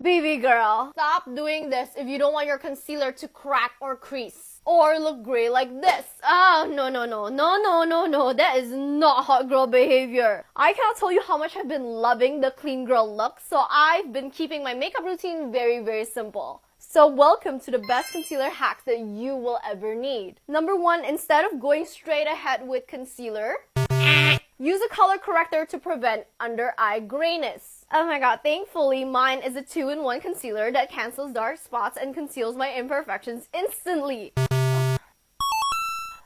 Baby girl, stop doing this if you don't want your concealer to crack or crease or look gray like this. No. That is not hot girl behavior. I cannot tell you how much I've been loving the clean girl look, so I've been keeping my makeup routine very simple. So welcome to the best concealer hacks that you will ever need. Number 1, instead of going straight ahead with concealer, use a color corrector to prevent under eye grayness. Oh my god, thankfully mine is a 2-in-1 concealer that cancels dark spots and conceals my imperfections instantly.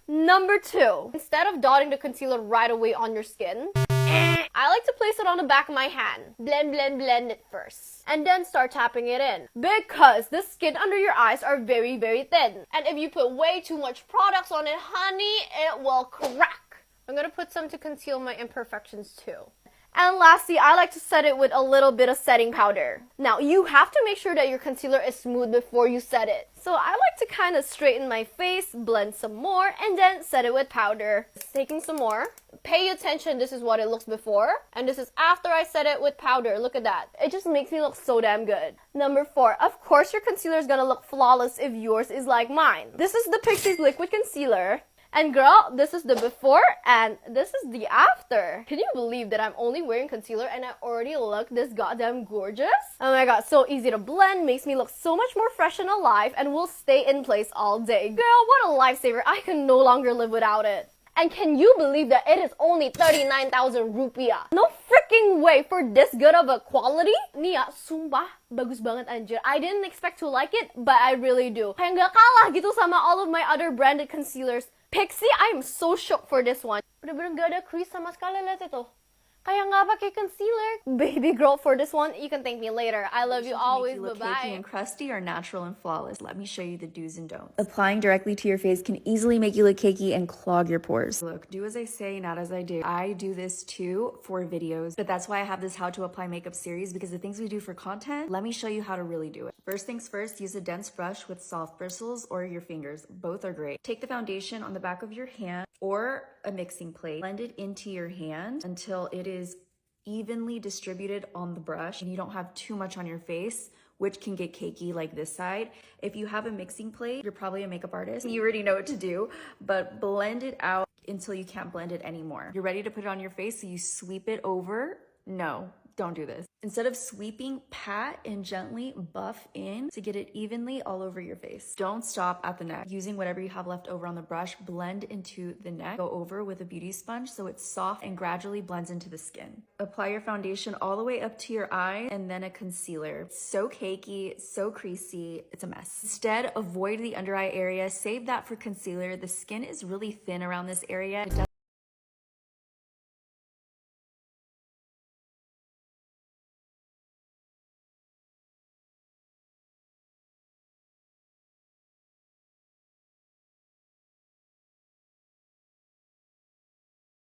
Number 2, instead of dotting the concealer right away on your skin, I like to place it on the back of my hand. Blend it first. And then start tapping it in. Because the skin under your eyes are very thin. And if you put way too much products on it, honey, it will crack. I'm gonna put some to conceal my imperfections too. And lastly, I like to set it with a little bit of setting powder. Now, you have to make sure that your concealer is smooth before you set it. So I like to kind of straighten my face, blend some more, and then set it with powder. Taking some more. Pay attention, this is what it looks before. And this is after I set it with powder. Look at that. It just makes me look so damn good. Number 4, of course your concealer is gonna look flawless if yours is like mine. This is the Pixie's Liquid Concealer. And girl, this is the before and this is the after. Can you believe that I'm only wearing concealer and I already look this goddamn gorgeous? Oh my god, so easy to blend, makes me look so much more fresh and alive, and will stay in place all day. Girl, what a lifesaver. I can no longer live without it. And can you believe that it is only 39,000 rupiah? No freaking way for this good of a quality? Nia, sumpah, bagus banget anjir. I didn't expect to like it, but I really do. Kayak nggak kalah gitu sama all of my other branded concealers. Pixie, I am so shocked for this one. Bener-bener gak ada crease sama sekali, lihat itu. Kayak nggak pakai concealer. Baby girl, for this one, you can thank me later. I love you always, bye-bye. Cakey and crusty or natural and flawless? Let me show you the do's and don'ts. Applying directly to your face can easily make you look cakey and clog your pores. Look, do as I say, not as I do. I do this too for videos, but that's why I have this how to apply makeup series, because the things we do for content, let me show you how to really do it. First things first, use a dense brush with soft bristles or your fingers. Both are great. Take the foundation on the back of your hand or a mixing plate. Blend it into your hand until it is evenly distributed on the brush and you don't have too much on your face, which can get cakey like this side. If you have a mixing plate, you're probably a makeup artist. You already know what to do, but blend it out until you can't blend it anymore. You're ready to put it on your face, so you sweep it over. No, don't do this. Instead of sweeping, pat and gently buff in to get it evenly all over your face. Don't stop at the neck. Using whatever you have left over on the brush, blend into the neck. Go over with a beauty sponge so it's soft and gradually blends into the skin. Apply your foundation all the way up to your eye and then a concealer. It's so cakey, so creasy, it's a mess. Instead, avoid the under eye area. Save that for concealer. The skin is really thin around this area.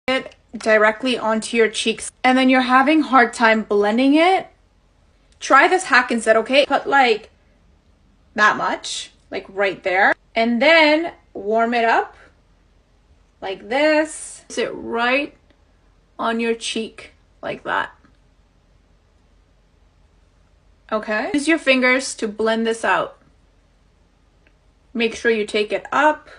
It directly onto your cheeks and then you're having hard time blending it, try this hack instead, okay? Put like that much, like right there, and then warm it up like this. Sit right on your cheek like that. Okay? Use your fingers to blend this out. Make sure you take it up.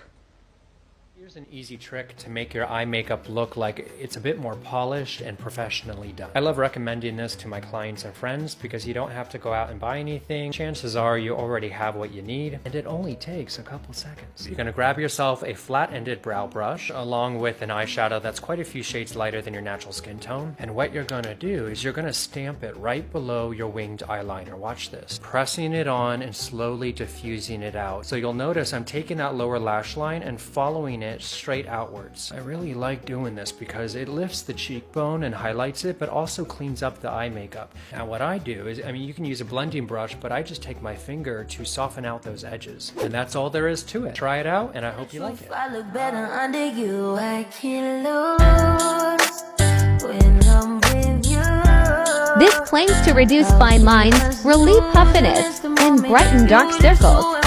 Here's an easy trick to make your eye makeup look like it's a bit more polished and professionally done. I love recommending this to my clients and friends because you don't have to go out and buy anything. Chances are you already have what you need, and it only takes a couple seconds. You're gonna grab yourself a flat-ended brow brush along with an eyeshadow that's quite a few shades lighter than your natural skin tone. And what you're gonna do is you're gonna stamp it right below your winged eyeliner. Watch this. Pressing it on and slowly diffusing it out. So you'll notice I'm taking that lower lash line and following it straight outwards. I really like doing this because it lifts the cheekbone and highlights it, but also cleans up the eye makeup. Now what I do is, you can use a blending brush, but I just take my finger to soften out those edges. And that's all there is to it. Try it out, and I hope you like it. I look better under you. I can't lose when I'm with you. This claims to reduce fine lines, relieve puffiness, and brighten dark circles.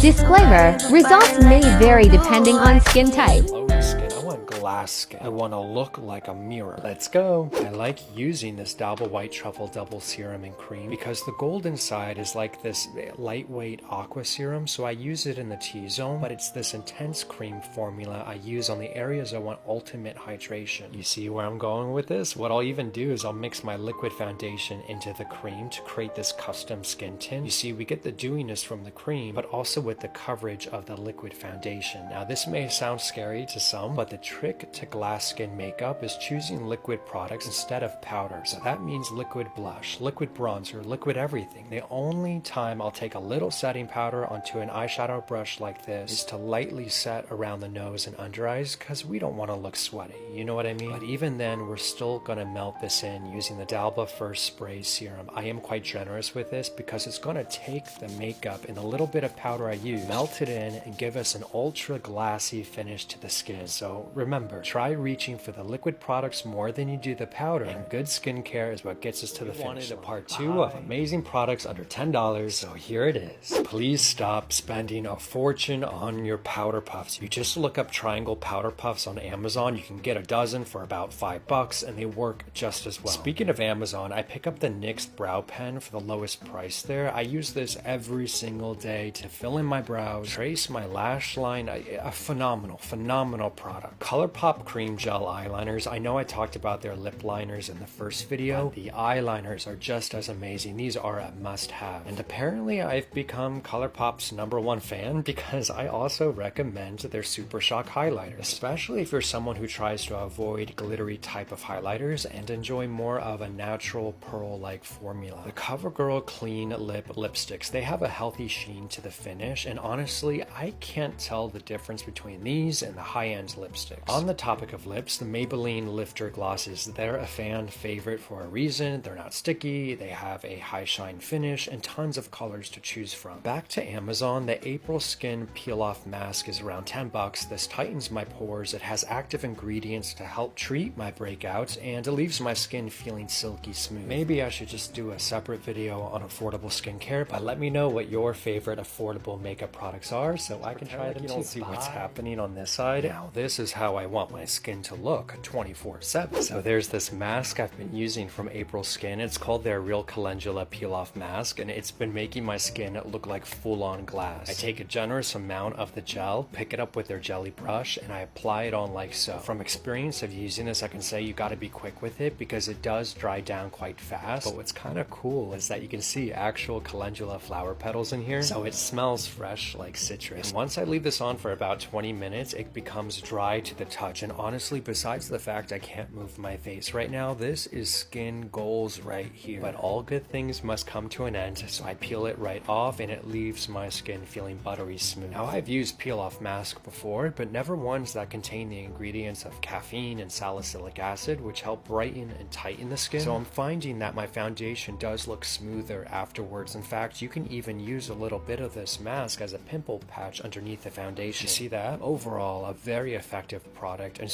Disclaimer, results may vary depending on skin type. Glowing skin. I want glass glass skin. I want to look like a mirror. Let's go. I like using this Dalba White Truffle Double Serum and Cream because the gold inside is like this lightweight aqua serum, so I use it in the T-zone, but it's this intense cream formula I use on the areas I want ultimate hydration. You see where I'm going with this? What I'll even do is I'll mix my liquid foundation into the cream to create this custom skin tint. You see, we get the dewiness from the cream, but also with the coverage of the liquid foundation. Now, this may sound scary to some, but the trick to glass skin makeup is choosing liquid products instead of powder. So that means liquid blush, liquid bronzer, liquid everything. The only time I'll take a little setting powder onto an eyeshadow brush like this is to lightly set around the nose and under eyes because we don't want to look sweaty, you know what I mean? But even then, we're still going to melt this in using the Dalba First Spray Serum. I am quite generous with this because it's going to take the makeup and the little bit of powder I use, melt it in, and give us an ultra glassy finish to the skin. So remember, try reaching for the liquid products more than you do the powder, and good skincare is what gets us to the finish. Wanted a part 2 of amazing products under $10, so here it is. Please stop spending a fortune on your powder puffs. You just look up Triangle powder puffs on Amazon. You can get a dozen for about $5 and they work just as well. Speaking of Amazon, I pick up the NYX brow pen for the lowest price there. I use this every single day to fill in my brows, trace my lash line. A phenomenal product. ColourPop cream gel eyeliners. I know I talked about their lip liners in the first video. The eyeliners are just as amazing. These are a must-have. And apparently I've become ColourPop's #1 fan because I also recommend their Super Shock highlighter, especially if you're someone who tries to avoid glittery type of highlighters and enjoy more of a natural pearl-like formula. The CoverGirl Clean Lip Lipsticks, they have a healthy sheen to the finish, and honestly, I can't tell the difference between these and the high-end lipsticks. On the topic of lips, the Maybelline Lifter Glosses, they're a fan favorite for a reason. They're not sticky, they have a high shine finish, and tons of colors to choose from. Back to Amazon, the April Skin Peel Off Mask is around $10. This tightens my pores, it has active ingredients to help treat my breakouts, and it leaves my skin feeling silky smooth. Maybe I should just do a separate video on affordable skincare, but let me know what your favorite affordable makeup products are so I can try them too. See what's happening on this side. Now, this is how I want my skin to look 24/7. So there's this mask I've been using from April Skin. It's called their Real Calendula Peel Off Mask, and it's been making my skin look like full-on glass. I take a generous amount of the gel, pick it up with their jelly brush, and I apply it on like so. From experience of using this, I can say you gotta be quick with it because it does dry down quite fast. But what's kind of cool is that you can see actual calendula flower petals in here, so it smells fresh like citrus. And once I leave this on for about 20 minutes, it becomes dry to the touch, and honestly, besides the fact I can't move my face right now, this is skin goals right here. But all good things must come to an end, so I peel it right off and it leaves my skin feeling buttery smooth. Now, I've used peel off mask before, but never ones that contain the ingredients of caffeine and salicylic acid, which help brighten and tighten the skin. So I'm finding that my foundation does look smoother afterwards. In fact, you can even use a little bit of this mask as a pimple patch underneath the foundation. You see that? Overall, a very effective product. And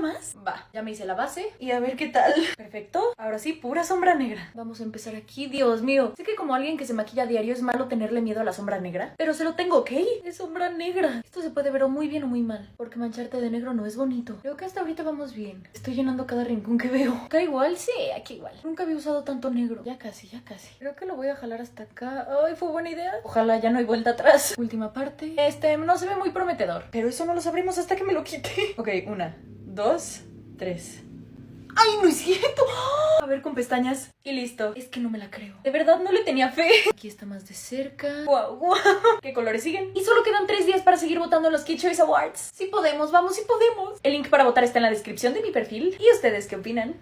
más. Va, ya me hice la base y a ver qué tal. Perfecto. Ahora sí, pura sombra negra. Vamos a empezar aquí. Dios mío. Sé que como alguien que se maquilla a diario es malo tenerle miedo a la sombra negra, pero se lo tengo, ¿ok? Es sombra negra. Esto se puede ver o muy bien o muy mal, porque mancharte de negro no es bonito. Creo que hasta ahorita vamos bien. Estoy llenando cada rincón que veo. ¿Acá igual? Sí, aquí igual. Nunca había usado tanto negro. Ya casi, ya casi. Creo que lo voy a jalar hasta acá. Ay, fue buena idea. Ojalá ya no hay vuelta atrás. Última parte. No se ve muy prometedor, pero eso no lo sabremos hasta que me lo quite. Ok, 1, 2, 3. ¡Ay, no es cierto! A ver, con pestañas. Y listo. Es que no me la creo. De verdad no le tenía fe. Aquí está más de cerca. ¡Guau, guau! ¿Qué colores siguen? Y solo quedan 3 días para seguir votando en los Kid Choice Awards. Sí podemos, vamos, sí podemos. El link para votar está en la descripción de mi perfil. ¿Y ustedes qué opinan?